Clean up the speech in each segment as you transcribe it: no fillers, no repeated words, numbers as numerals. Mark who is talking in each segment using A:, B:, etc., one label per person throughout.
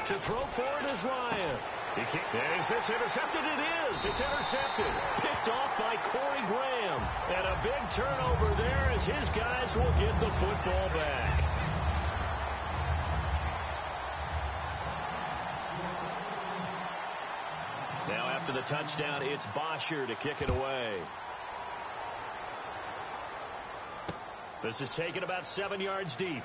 A: To throw for it is Ryan. Is this intercepted? It is. It's intercepted. Picked off by Corey Graham. And a big turnover there as his guys will get the football back. Now after the touchdown, it's Bosher to kick it away. This is taken about 7 yards deep.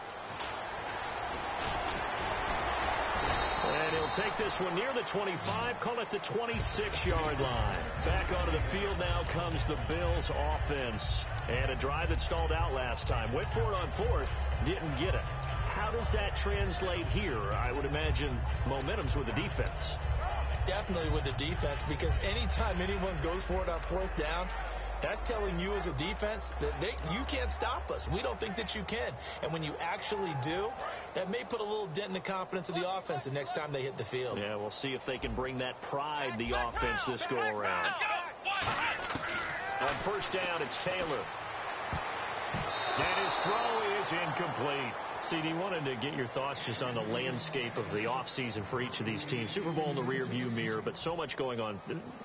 A: And he'll take this one near the 25, call it the 26-yard line. Back onto the field now comes the Bills offense. And a drive that stalled out last time. Went for it on fourth, didn't get it. How does that translate here? I would imagine momentum's with the defense.
B: Definitely with the defense, because anytime anyone goes for it on fourth down, that's telling you as a defense that you can't stop us. We don't think that you can. And when you actually do, that may put a little dent in the confidence of the offense the next time they hit the field.
A: Yeah, we'll see if they can bring that pride, the offense, this go-around. On first down, it's Taylor. And his throw is incomplete. CD, wanted to get your thoughts just on the landscape of the offseason for each of these teams. Super Bowl in the rearview mirror, but so much going on.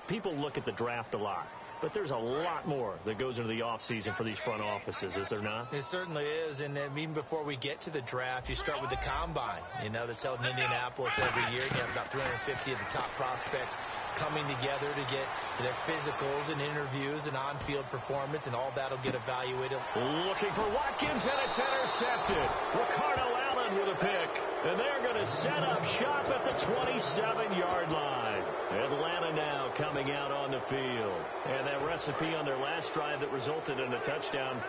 A: People look at the draft a lot. But there's a lot more that goes into the offseason for these front offices, is there not?
B: It certainly is, and even before we get to the draft, you start with the combine, that's held in Indianapolis every year. You have about 350 of the top prospects coming together to get their physicals and interviews and on-field performance, and all that will get evaluated.
A: Looking for Watkins, and it's intercepted. Ricardo Allen with a pick, and they're going to set up shop at the 27-yard line. Atlanta now coming out on the field. And that recipe on their last drive that resulted in a touchdown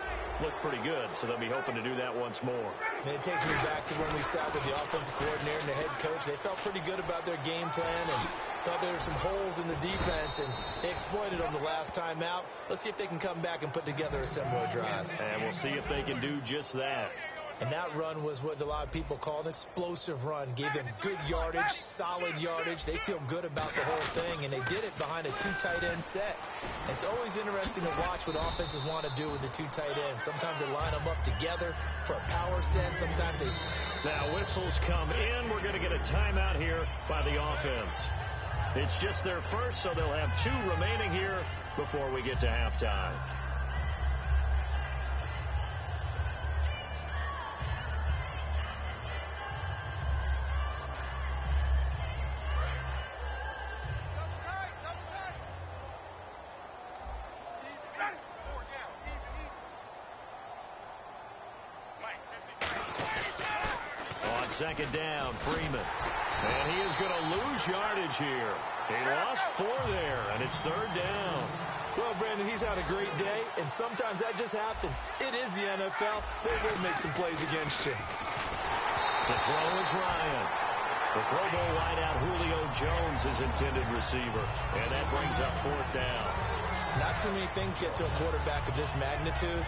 A: looked pretty good, so they'll be hoping to do that once more.
B: And it takes me back to when we sat with the offensive coordinator and the head coach. They felt pretty good about their game plan and thought there were some holes in the defense, and they exploited them the last time out. Let's see if they can come back and put together a similar drive.
A: And we'll see if they can do just that.
B: And that run was what a lot of people call an explosive run. Gave them good yardage, solid yardage. They feel good about the whole thing, and they did it behind a two tight end set. It's always interesting to watch what offenses want to do with the two tight ends. Sometimes they line them up together for a power set. Sometimes they...
A: Now whistles come in. We're going to get a timeout here by the offense. It's just their first, so they'll have 2 remaining here before we get to halftime. Second down, Freeman. And he is going to lose yardage here. He lost 4 there, and it's 3rd down.
B: Well, Brandon, he's had a great day, and sometimes that just happens. It is the NFL. They will make some plays against you.
A: To throw is Ryan. The Pro Bowl wideout Julio Jones is intended receiver, and that brings up 4th down.
B: Not too many things get to a quarterback of this magnitude,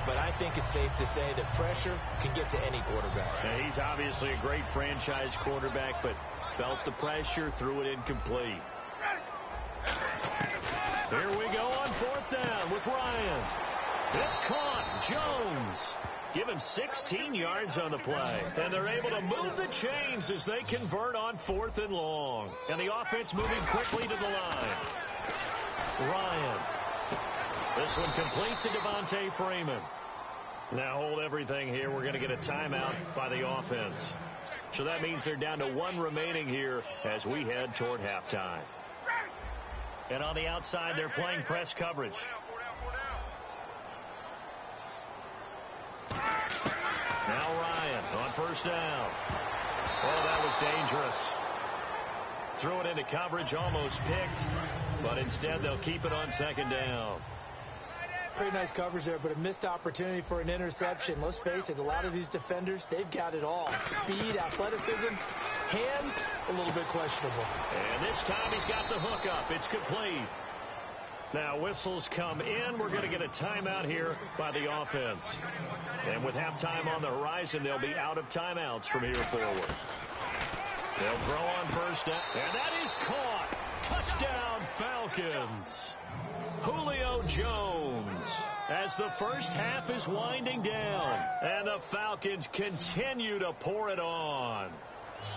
B: but I think it's safe to say that pressure can get to any quarterback.
A: Now, he's obviously a great franchise quarterback, but felt the pressure, threw it incomplete. Here we go on 4th down with Ryan. It's caught. Jones. Give him 16 yards on the play. And they're able to move the chains as they convert on 4th and long. And the offense moving quickly to the line. Ryan. This one complete to Devontae Freeman. Now hold everything here. We're going to get a timeout by the offense. So that means they're down to 1 remaining here as we head toward halftime. And on the outside, they're playing press coverage. Now Ryan on 1st down. Oh, that was dangerous. Threw it into coverage, almost picked. But instead, they'll keep it on 2nd down.
B: Pretty nice coverage there, but a missed opportunity for an interception. Let's face it, a lot of these defenders, they've got it all. Speed, athleticism, hands, a little bit questionable.
A: And this time he's got the hook up. It's complete. Now whistles come in. We're going to get a timeout here by the offense. And with halftime on the horizon, they'll be out of timeouts from here forward. They'll throw on 1st down. And that is caught. Touchdown, Falcons. Julio Jones as the first half is winding down. And the Falcons continue to pour it on.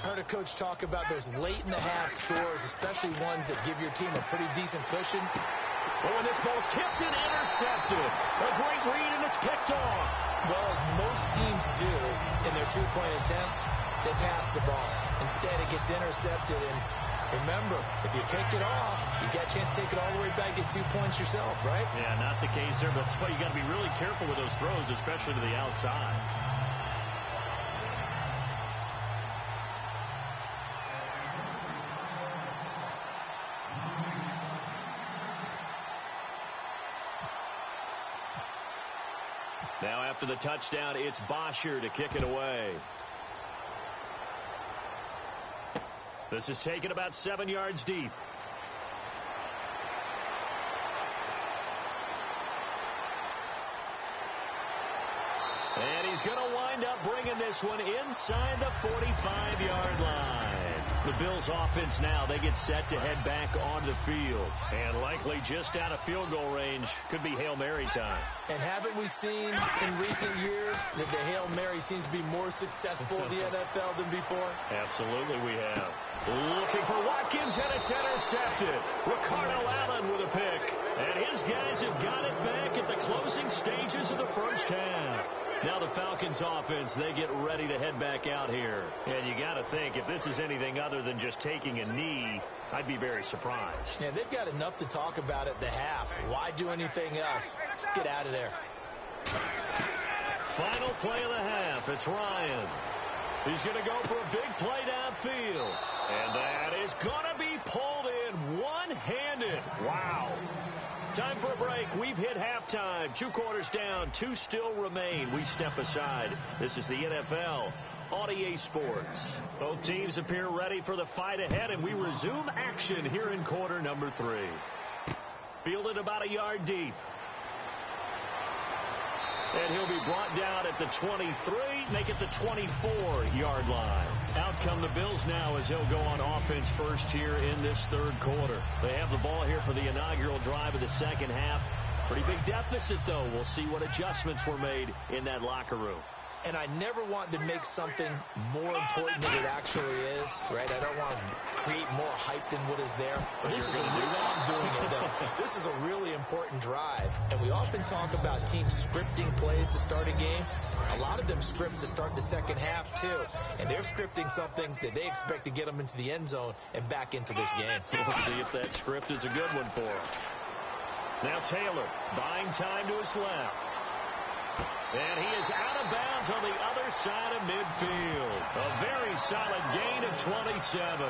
B: Heard heard a coach talk about those late-in-the-half scores, especially ones that give your team a pretty decent cushion.
A: Oh, and this ball's tipped and intercepted. A great read, and it's picked off.
B: Well, as most teams do in their two-point attempt, they pass the ball. Instead, it gets intercepted, and remember, if you pick it off, you get a chance to take it all the way back, get 2 points yourself, right?
A: Yeah, not the case there, but that's why you got to be really careful with those throws, especially to the outside. Now after the touchdown, it's Bosher to kick it away. This is taken about 7 yards deep. And he's going to wind up bringing this one inside the 45-yard line. The Bills offense now, they get set to head back onto the field. And likely just out of field goal range. Could be Hail Mary time.
B: And haven't we seen in recent years that the Hail Mary seems to be more successful in the NFL than before?
A: Absolutely we have. Looking for Watkins, and it's intercepted. Ricardo Allen with a pick. And his guys have got it back at the closing stages of the first half. Now the Falcons offense, they get ready to head back out here. And you got to think, if this is anything other than just taking a knee, I'd be very surprised.
B: Yeah, they've got enough to talk about at the half. Why do anything else? Just get out of there.
A: Final play of the half. It's Ryan. He's going to go for a big play downfield. And that is going to be pulled in one-handed. Wow. Time for a break. We've hit halftime. 2 quarters down. 2 still remain. We step aside. This is the NFL on EA Sports. Both teams appear ready for the fight ahead, and we resume action here in quarter number 3. Fielded about a yard deep. And he'll be brought down at the 23, make it the 24-yard line. Out come the Bills now as he'll go on offense first here in this third quarter. They have the ball here for the inaugural drive of the second half. Pretty big deficit, though. We'll see what adjustments were made in that locker room.
B: And I never want to make something more important than it actually is, right? I don't want to create more hype than what is there. But this is I'm doing it, though. This is a really important drive. And we often talk about teams scripting plays to start a game. A lot of them script to start the second half, too. And they're scripting something that they expect to get them into the end zone and back into this game.
A: We'll see if that script is a good one for them. Now Taylor buying time to his left. And he is out of bounds on the other side of midfield. A very solid gain of 27.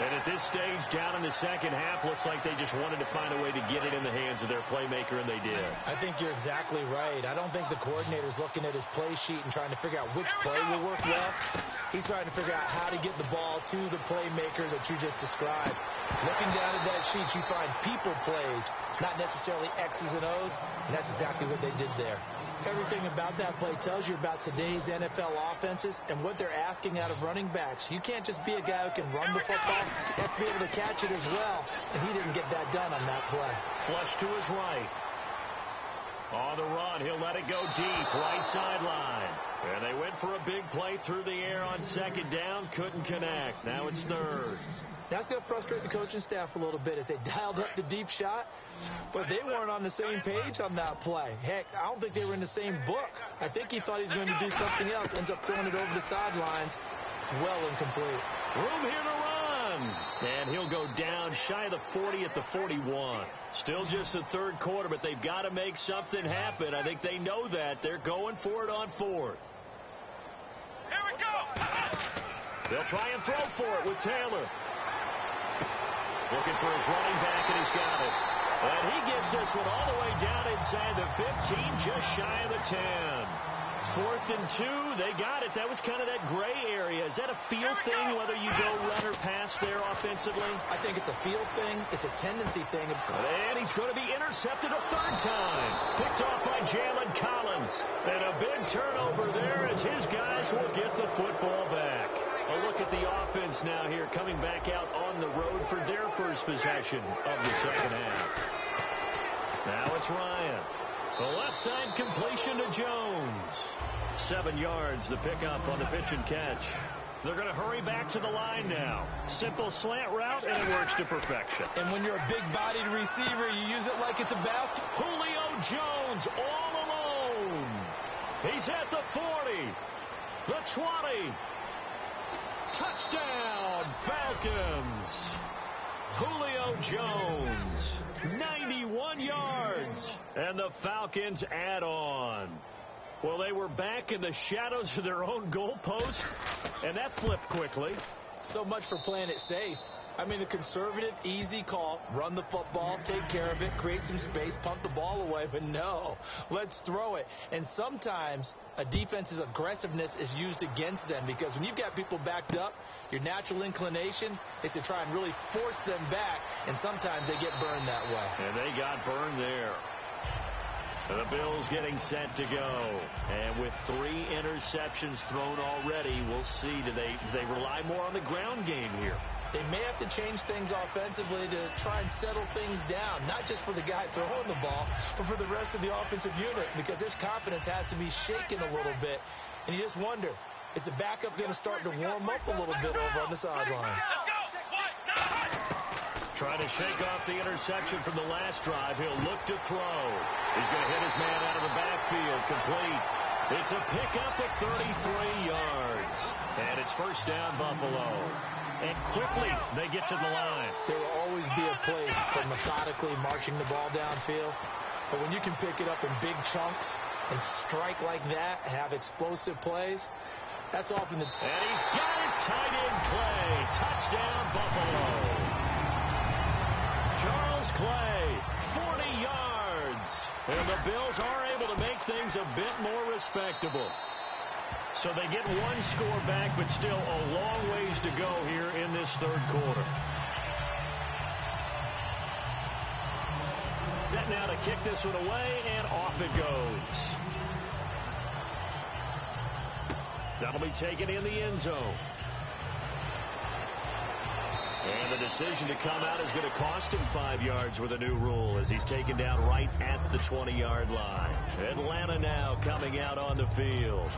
A: And at this stage, down in the second half, looks like they just wanted to find a way to get it in the hands of their playmaker, and they did.
B: I think you're exactly right. I don't think the coordinator's looking at his play sheet and trying to figure out which play will work well. He's trying to figure out how to get the ball to the playmaker that you just described. Looking down at that sheet, you find people plays, not necessarily X's and O's, and that's exactly what they did there. Everything about that play tells you about today's NFL offenses and what they're asking out of running backs. You can't just be a guy who can run the football. You have to be able to catch it as well, and he didn't get that done on that play.
A: Flush to his right. On the run, he'll let it go deep, right sideline. And they went for a big play through the air on second down, couldn't connect. Now it's third.
B: That's going to frustrate the coaching staff a little bit as they dialed up the deep shot, but they weren't on the same page on that play. Heck, I don't think they were in the same book. I think he thought he was going to do something else, ends up throwing it over the sidelines. Well incomplete.
A: Room here to run. And he'll go down shy of the 40 at the 41. Still just the third quarter, but they've got to make something happen. I think they know that. They're going for it on fourth.
C: Here we go.
A: They'll try and throw for it with Taylor. Looking for his running back, and he's got it. And he gets this one all the way down inside the 15, just shy of the 10. 4th and 2, they got it. That was kind of that gray area. Is that a feel thing, whether you go run or pass there offensively?
B: I think it's a feel thing. It's a tendency thing.
A: And he's going to be intercepted a third time. Picked off by Jalen Collins. And a big turnover there as his guys will get the football back. A look at the offense now here, coming back out on the road for their first possession of the second half. Now it's Ryan. The left side completion to Jones. 7 yards, the pickup on the pitch and catch. They're going to hurry back to the line now. Simple slant route, and it works to perfection.
B: And when you're a big-bodied receiver, you use it like it's a basket.
A: Julio Jones all alone. He's at the 40, the 20. Touchdown, Falcons. Julio Jones, 91 yards. And the Falcons add on. Well, they were back in the shadows of their own goalpost, and that flipped quickly.
B: So much for playing it safe. I mean, a conservative, easy call, run the football, take care of it, create some space, punt the ball away. But no, let's throw it. And sometimes a defense's aggressiveness is used against them because when you've got people backed up, your natural inclination is to try and really force them back, and sometimes they get burned that way.
A: And they got burned there. The Bills getting set to go. And with 3 interceptions thrown already, we'll see. Do they rely more on the ground game here?
B: They may have to change things offensively to try and settle things down, not just for the guy throwing the ball, but for the rest of the offensive unit, because his confidence has to be shaken a little bit. And you just wonder, is the backup going to start to warm up a little bit over on the sideline?
A: Trying to shake off the interception from the last drive. He'll look to throw. He's going to hit his man out of the backfield. Complete. It's a pickup of 33 yards. And it's first down, Buffalo. And quickly, they get to the line.
B: There will always be a place for methodically marching the ball downfield. But when you can pick it up in big chunks and strike like that, have explosive plays, that's often the...
A: And he's got his tight end, Clay. Touchdown, Buffalo. Charles Clay, 40 yards. And the Bills are able to make things a bit more respectable. So they get 1 score back, but still a long ways to go here in this third quarter. Set now to kick this one away, and off it goes. That'll be taken in the end zone. And the decision to come out is going to cost him 5 yards with a new rule as he's taken down right at the 20-yard line. Atlanta now coming out on the field.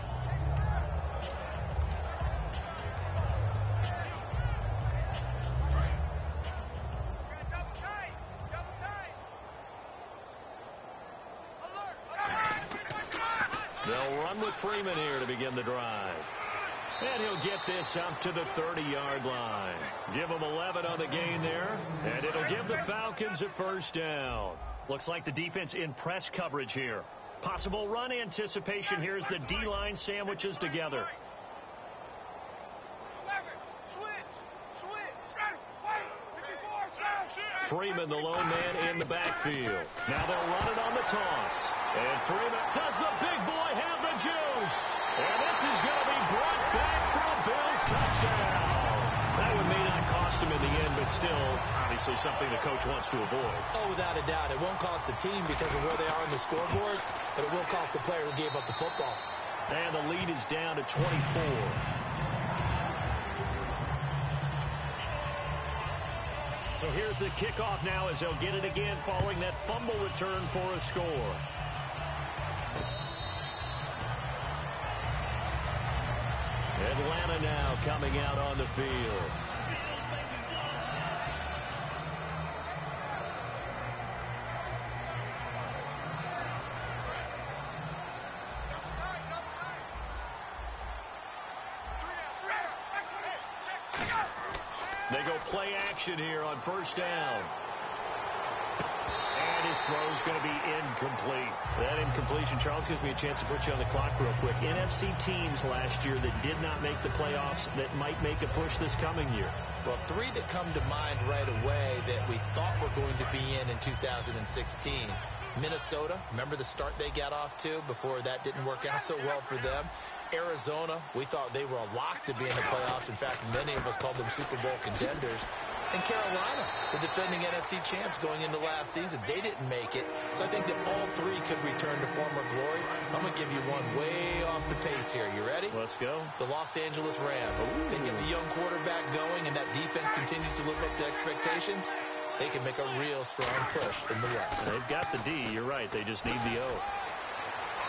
A: They'll run with Freeman here to begin the drive. And he'll get this up to the 30-yard line. Give them 11 on the gain there. And it'll give the Falcons a first down. Looks like the defense in press coverage here. Possible run anticipation here as the D-line sandwiches together. Freeman, the lone man in the backfield. Now they'll run it on the toss. And Freeman, does the big boy have the juice? And this is going to be brought back for a Bills touchdown. That one may not cost him in the end, but still, obviously something the coach wants to avoid.
B: Oh, without a doubt. It won't cost the team because of where they are on the scoreboard, but it will cost the player who gave up the football.
A: And the lead is down to 24. So here's the kickoff now as they'll get it again following that fumble return for a score. Atlanta now coming out on the field. They go play action here on first down. And his throw's going to be incomplete. That incompletion, Charles, gives me a chance to put you on the clock real quick. NFC teams last year that did not make the playoffs that might make a push this coming year.
B: Well, 3 that come to mind right away that we thought were going to be in 2016. Minnesota, remember the start they got off to before that didn't work out so well for them. Arizona, we thought they were a lock to be in the playoffs. In fact, many of us called them Super Bowl contenders. And Carolina, the defending NFC champs going into last season, they didn't make it. So I think that all 3 could return to former glory. I'm going to give you one way off the pace here. You ready?
A: Let's go.
B: The Los Angeles Rams. Ooh. They get the young quarterback going, and that defense continues to live up to expectations. They can make a real strong push in the West.
A: They've got the D. You're right. They just need the O.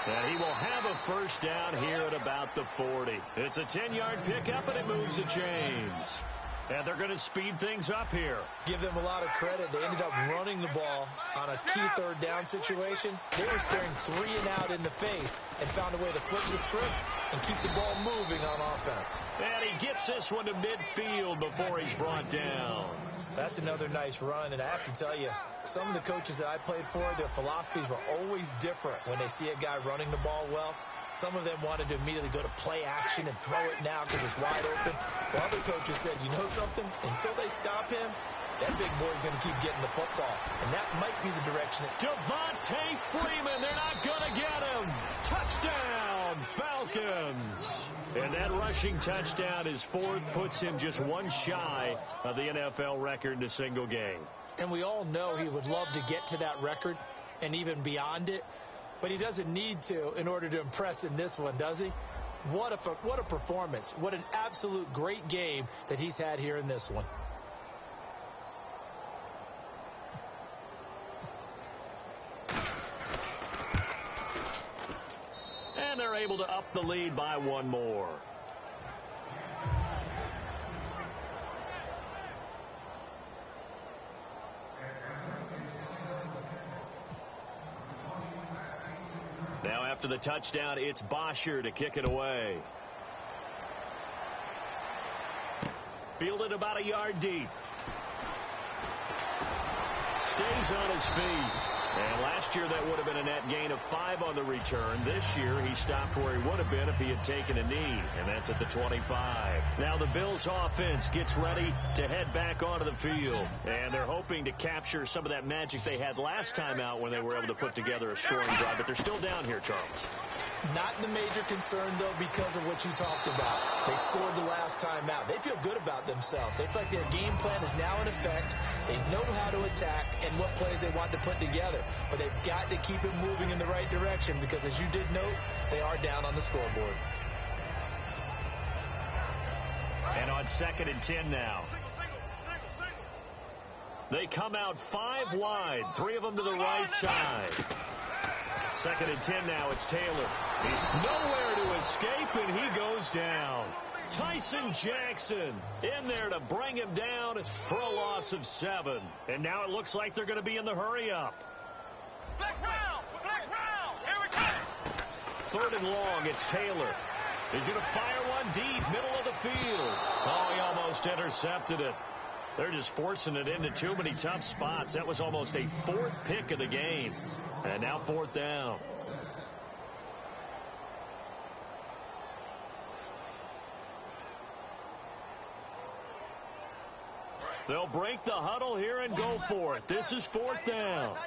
A: And he will have a first down here at about the 40. It's a 10-yard pickup, and it moves the chains. And they're going to speed things up here.
B: Give them a lot of credit. They ended up running the ball on a key third down situation. They were staring 3 and out in the face and found a way to flip the script and keep the ball moving on offense.
A: And he gets this one to midfield before he's brought down.
B: That's another nice run, and I have to tell you, some of the coaches that I played for, their philosophies were always different when they see a guy running the ball well. Some of them wanted to immediately go to play action and throw it now because it's wide open. While other coaches said, you know something? Until they stop him, that big boy's going to keep getting the football. And that might be the direction.
A: Devontae Freeman, they're not going to get him. Touchdown, Falcons. And that rushing touchdown, his fourth, puts him just one shy of the NFL record in a single game.
B: And we all know he would love to get to that record and even beyond it. But he doesn't need to in order to impress in this one, does he? What a performance. What an absolute great game that he's had here in this one.
A: And they're able to up the lead by one more. Now after the touchdown, it's Bosher to kick it away. Fielded about a yard deep. Stays on his feet. And last year that would have been a net gain of 5 on the return. This year he stopped where he would have been if he had taken a knee, and that's at the 25. Now the Bills offense gets ready to head back onto the field, and they're hoping to capture some of that magic they had last time out when they were able to put together a scoring drive, but they're still down here, Charles.
B: Not the major concern, though, because of what you talked about. They scored the last time out. They feel good about themselves. They feel like their game plan is now in effect. They know how to attack and what plays they want to put together. But they've got to keep it moving in the right direction because, as you did note, they are down on the scoreboard.
A: And on 2nd and 10 now. They come out 5 wide, 3 of them to the right side. 2nd and 10 now. It's Taylor. He's nowhere to escape, and he goes down. Tyson Jackson in there to bring him down for a loss of 7. And now it looks like they're going to be in the hurry-up.
C: Black round! Here we go!
A: 3rd and long. It's Taylor. He's going to fire one deep, middle of the field. Oh, he almost intercepted it. They're just forcing it into too many tough spots. That was almost a 4th pick of the game. And now 4th down. They'll break the huddle here and go for it. This is 4th down.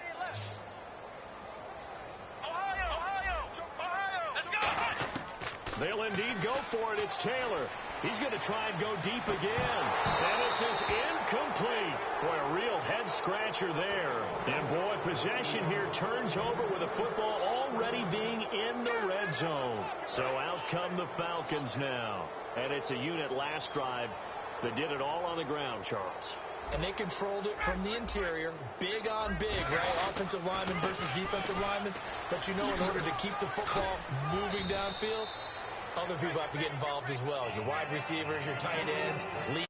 C: Ohio! Let's go!
A: They'll indeed go for it. It's Taylor. He's going to try and go deep again. And this is incomplete. Boy, a real head-scratcher there. And, boy, possession here turns over with the football already being in the red zone. So out come the Falcons now. And it's a unit last drive that did it all on the ground, Charles.
B: And they controlled it from the interior, big on big, right? Offensive lineman versus defensive lineman. But you know, in order to keep the football moving downfield, other people have to get involved as well. Your wide receivers, your tight ends, lead.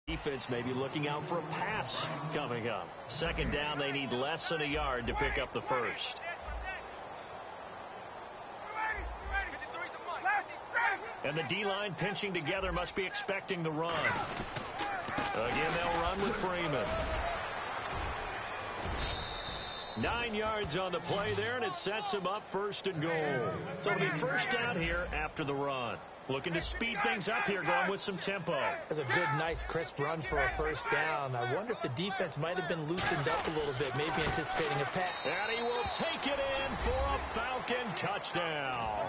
A: Defense may be looking out for a pass coming up. 2nd down, they need less than a yard to pick up the first. And the D-line pinching together must be expecting the run. Again, they'll run with Freeman. 9 yards on the play there, and it sets him up 1st and goal. So it'll be 1st down here after the run. Looking to speed things up here, going with some tempo.
B: That's a good, nice, crisp run for a 1st down. I wonder if the defense might have been loosened up a little bit, maybe anticipating a pass.
A: And he will take it in for a Falcon touchdown.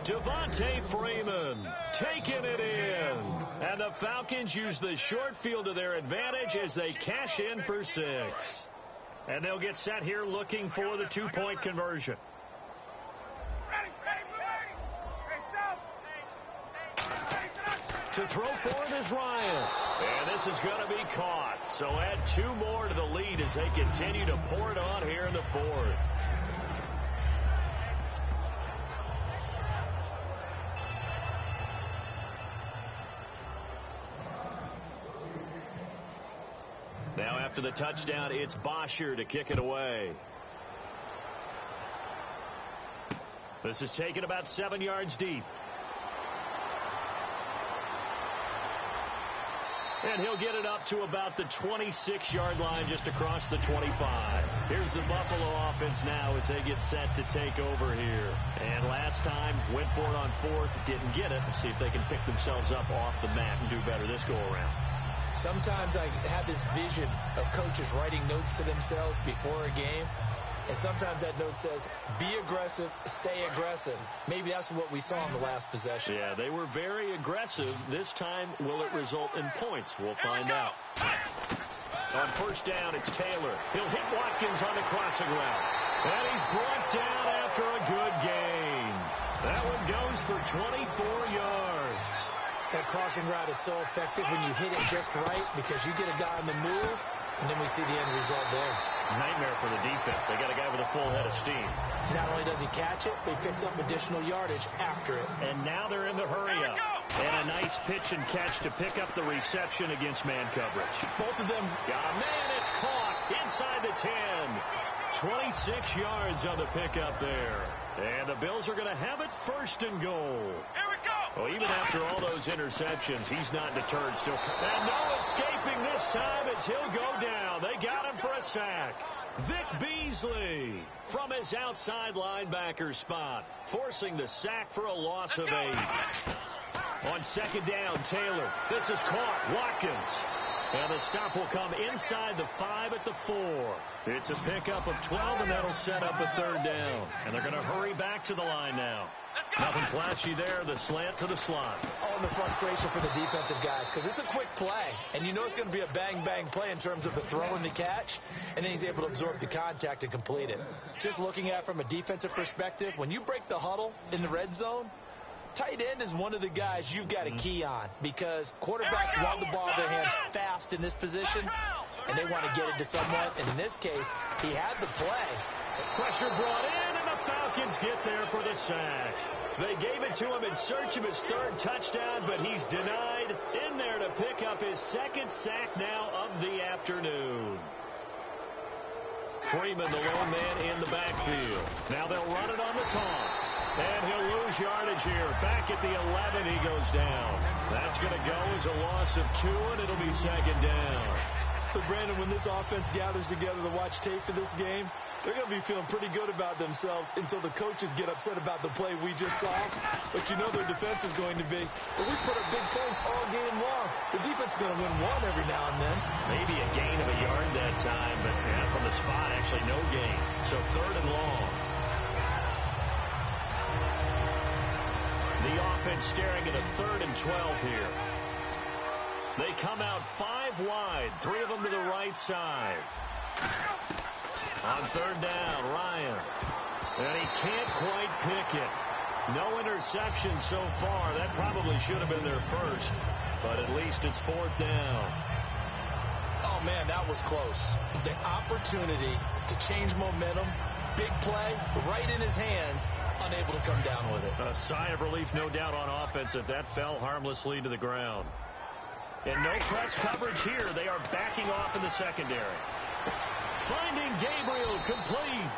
A: Devontae Freeman taking it in. And the Falcons use the short field to their advantage as they cash in for 6. And they'll get set here looking for the 2-point conversion. To throw for it is Ryan. And this is going to be caught. So add 2 more to the lead as they continue to pour it on here in the 4th. Now after the touchdown, it's Bosher to kick it away. This is taken about 7 yards deep. And he'll get it up to about the 26-yard line just across the 25. Here's the Buffalo offense now as they get set to take over here. And last time, went for it on 4th, didn't get it. Let's see if they can pick themselves up off the mat and do better this go-around.
B: Sometimes I have this vision of coaches writing notes to themselves before a game. And sometimes that note says, be aggressive, stay aggressive. Maybe that's what we saw in the last possession.
A: Yeah, they were very aggressive. This time, will it result in points? We'll find out. On first down, it's Taylor. He'll hit Watkins on the crossing route. And he's brought down after a good gain. That one goes for 24 yards.
B: That crossing route is so effective when you hit it just right because you get a guy on the move, and then we see the end result there.
A: Nightmare for the defense. They got a guy with a full head of steam.
B: Not only does he catch it, but he picks up additional yardage after it.
A: And now they're in the hurry-up. And a nice pitch and catch to pick up the reception against man coverage.
B: Both of them.
A: Got a man. It's caught inside the 10. 26 yards on the pickup there. And the Bills are going to have it 1st and goal.
C: Here we go.
A: Well, even after all those interceptions, he's not deterred still. And no escaping this time as he'll go down. They got him for a sack. Vic Beasley from his outside linebacker spot, forcing the sack for a loss of 8. On 2nd down, Taylor. This is caught. Watkins. And the stop will come inside the 5 at the 4. It's a pickup of 12, and that'll set up a 3rd down. And they're going to hurry back to the line now. Nothing flashy there. The slant to the slot.
B: Oh, and the frustration for the defensive guys because it's a quick play. And you know it's going to be a bang-bang play in terms of the throw and the catch. And then he's able to absorb the contact and complete it. Just looking at it from a defensive perspective, when you break the huddle in the red zone, tight end is one of the guys you've got to key on because quarterbacks want the ball in their hands fast in this position, and they want to get it to someone. And in this case, he had the play.
A: Pressure brought in, and the Falcons get there for the sack. They gave it to him in search of his 3rd touchdown, but he's denied. In there to pick up his 2nd sack now of the afternoon. Freeman, the lone man in the backfield. Now they'll run it on the toss. And he'll lose yardage here. Back at the 11, he goes down. That's going to go as a loss of 2, and it'll be 2nd down.
B: So, Brandon, when this offense gathers together to watch tape for this game, they're going to be feeling pretty good about themselves until the coaches get upset about the play we just saw. But you know their defense is going to be. But we put up big points all game long. The defense is going to win one every now and then.
A: Maybe a gain of a yard that time, but from the spot, actually no gain. So 3rd and long. The offense staring at a 3rd and 12 here. They come out 5 wide, 3 of them to the right side. On 3rd down, Ryan. And he can't quite pick it. No interception so far. That probably should have been their first. But at least it's 4th down.
B: Oh, man, that was close. The opportunity to change momentum, big play, right in his hands, unable to come down with it.
A: A sigh of relief, no doubt, on offense that fell harmlessly to the ground. And no press coverage here. They are backing off in the secondary. Finding Gabriel complete.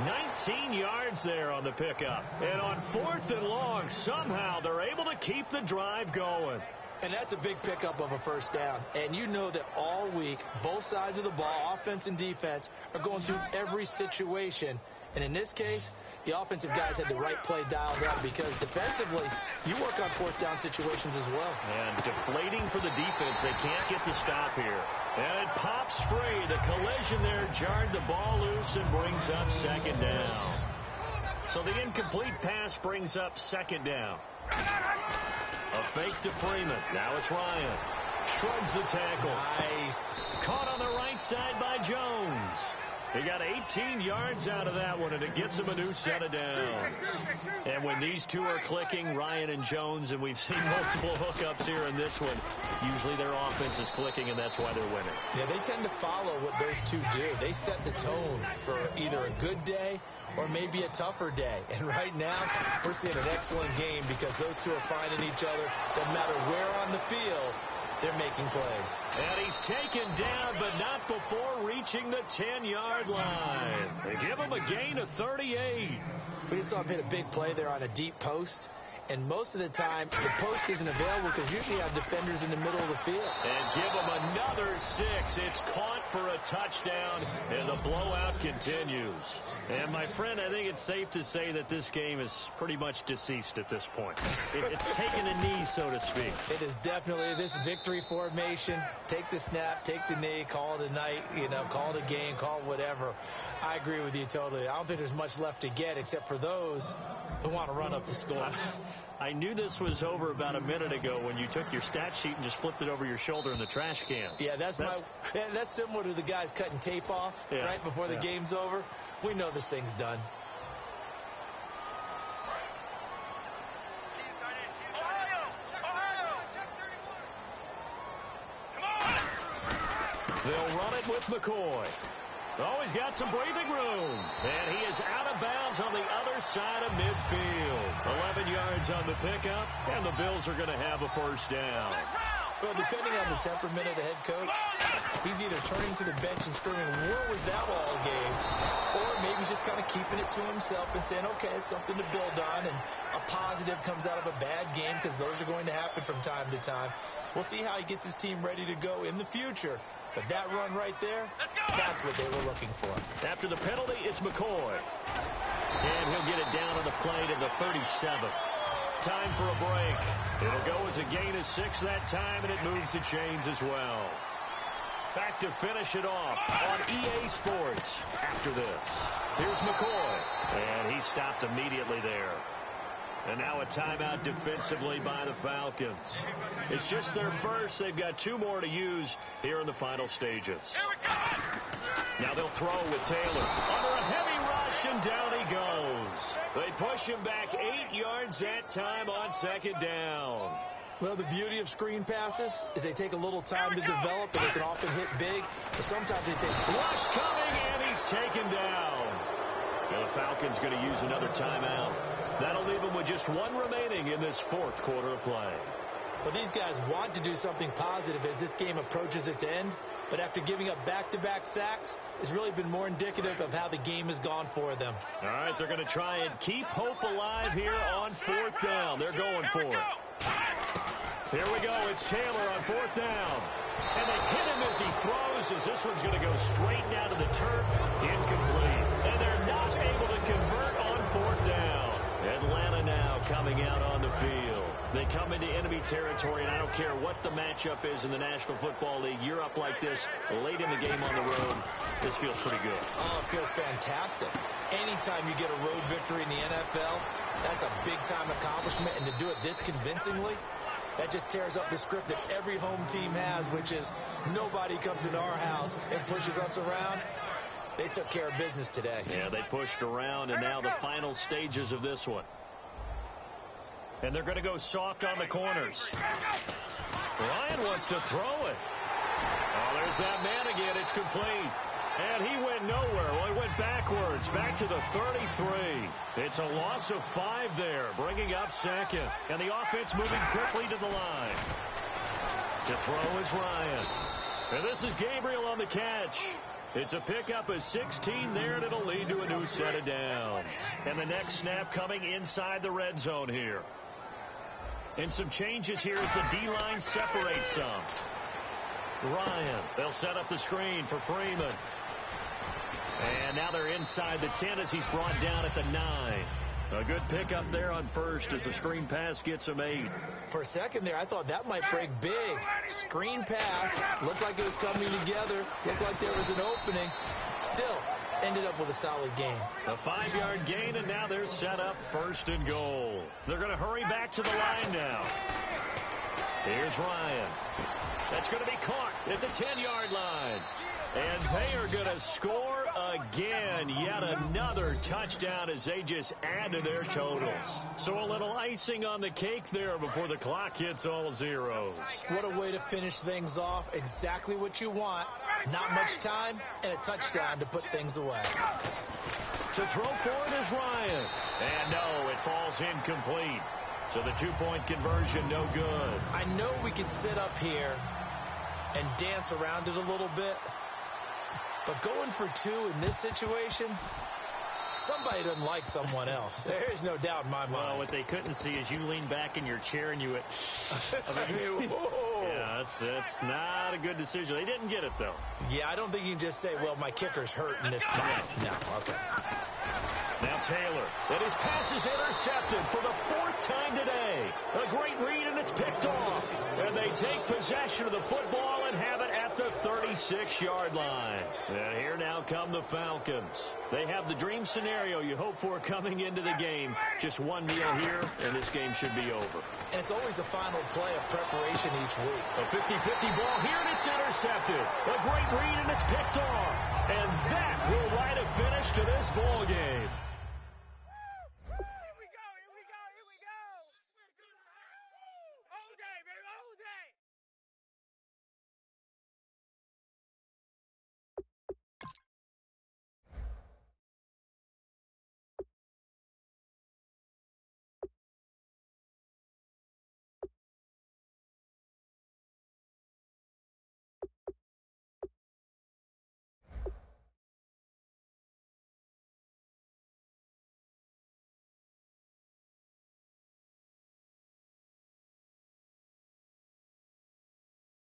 A: 19 yards there on the pickup. And on 4th and long, somehow they're able to keep the drive going.
B: And that's a big pickup of a 1st down. And you know that all week, both sides of the ball, offense and defense, are going through every situation. And in this case, the offensive guys had the right play dialed up because defensively, you work on 4th down situations as well.
A: And deflating for the defense. They can't get the stop here. And it pops free. The collision there jarred the ball loose and brings up 2nd down. So the incomplete pass brings up second down. A fake to Freeman. Now it's Ryan. Shrugs the tackle.
B: Nice.
A: Caught on the right side by Jones. He got 18 yards out of that one, and it gets him a new set of downs. And when these two are clicking, Ryan and Jones, and we've seen multiple hookups here in this one, usually their offense is clicking, and that's why they're winning.
B: Yeah, they tend to follow what those two do. They set the tone for either a good day or maybe a tougher day. And right now, we're seeing an excellent game because those two are finding each other. No matter where on the field, they're making plays.
A: And he's taken down, but not before reaching the 10-yard line. They give him a gain of 38.
B: We just saw him hit a big play there on a deep post. And most of the time, the post isn't available because usually you have defenders in the middle of the field.
A: And give him another 6. It's caught for a touchdown, and the blowout continues. And, my friend, I think it's safe to say that this game is pretty much deceased at this point. It's taken a knee, so to speak.
B: It is definitely this victory formation. Take the snap, take the knee, call it a night, call it a game, call it whatever. I agree with you totally. I don't think there's much left to get except for those who want to run up the score.
A: I knew this was over about a minute ago when you took your stat sheet and just flipped it over your shoulder in the trash can.
B: Yeah, that's similar to the guys cutting tape off right before the game's over. We know this thing's done.
A: They'll run it with McCoy. Oh, he's got some breathing room. And he is out of bounds on the other side of midfield. 11 yards on the pickup, and the Bills are going to have a first down.
B: Well, depending on the temperament of the head coach, he's either turning to the bench and screaming, where was that all game? Or maybe he's just kind of keeping it to himself and saying, okay, it's something to build on, and a positive comes out of a bad game because those are going to happen from time to time. We'll see how he gets his team ready to go in the future. But that run right there, that's what they were looking for.
A: After the penalty, it's McCoy. And he'll get it down on the play to the 37th. Time for a break. It'll go as a gain of 6 that time, and it moves the chains as well. Back to finish it off on EA Sports after this. Here's McCoy, and he stopped immediately there. And now a timeout defensively by the Falcons. It's just their first. They've got 2 more to use here in the final stages. Now they'll throw with Taylor. Under a heavy rush, and down he goes. They push him back 8 yards that time on second down.
B: Well, the beauty of screen passes is they take a little time to develop, and they can often hit big. But sometimes they take...
A: Rush coming, and he's taken down. And the Falcons going to use another timeout. That'll leave them with just 1 remaining in this 4th quarter of play.
B: Well, these guys want to do something positive as this game approaches its end. But after giving up back-to-back sacks, it's really been more indicative of how the game has gone for them.
A: All right, they're going to try and keep hope alive here on 4th down. They're going for it. Here we go. It's Taylor on 4th down. And they hit him as he throws, as this one's going to go straight down to the turf. Incomplete. And they're not able to convert on 4th down. Atlanta now coming out on the field. They come into enemy territory, and I don't care what the matchup is in the National Football League. You're up like this late in the game on the road. This feels pretty good.
B: Oh, it feels fantastic. Anytime you get a road victory in the NFL, that's a big-time accomplishment. And to do it this convincingly, that just tears up the script that every home team has, which is nobody comes into our house and pushes us around. They took care of business today.
A: Yeah, they pushed around, and now the final stages of this one. And they're going to go soft on the corners. Ryan wants to throw it. Oh, there's that man again. It's complete. And he went nowhere. Well, he went backwards, back to the 33. It's a loss of 5 there, bringing up second. And the offense moving quickly to the line. To throw is Ryan. And this is Gabriel on the catch. It's a pickup of 16 there, and it'll lead to a new set of downs. And the next snap coming inside the red zone here. And some changes here as the D-line separates some. Ryan, they'll set up the screen for Freeman. And now they're inside the 10 as he's brought down at the 9. A good pickup there on first as the screen pass gets him 8.
B: For a second there, I thought that might break big. Screen pass. Looked like it was coming together. Looked like there was an opening. Still, ended up with a solid gain.
A: A 5-yard gain, and now they're set up 1st and goal. They're going to hurry back to the line now. Here's Ryan. That's going to be caught at the 10-yard line. And they are going to score again. Yet another touchdown as they just add to their totals. So a little icing on the cake there before the clock hits all zeros.
B: What a way to finish things off. Exactly what you want. Not much time and a touchdown to put things away.
A: To throw for it is Ryan. And no, it falls incomplete. So the 2-point conversion, no good.
B: I know we can sit up here and dance around it a little bit. But going for 2 in this situation, somebody doesn't like someone else. There's no doubt in my mind.
A: Well, what they couldn't see is you lean back in your chair and you went, yeah, that's not a good decision. They didn't get it, though.
B: Yeah, I don't think you can just say, well, my kicker's hurt in this spot. No, okay.
A: Now Taylor, and his pass is intercepted for the 4th time today. A great read, and it's picked off. And they take possession of the football and have it at the 36-yard line. And here now come the Falcons. They have the dream scenario you hope for coming into the game. Just one meal here, and this game should be over.
B: And it's always the final play of preparation each week.
A: A 50-50 ball here, and it's intercepted. A great read, and it's picked off. And that will light a finish to this ball game.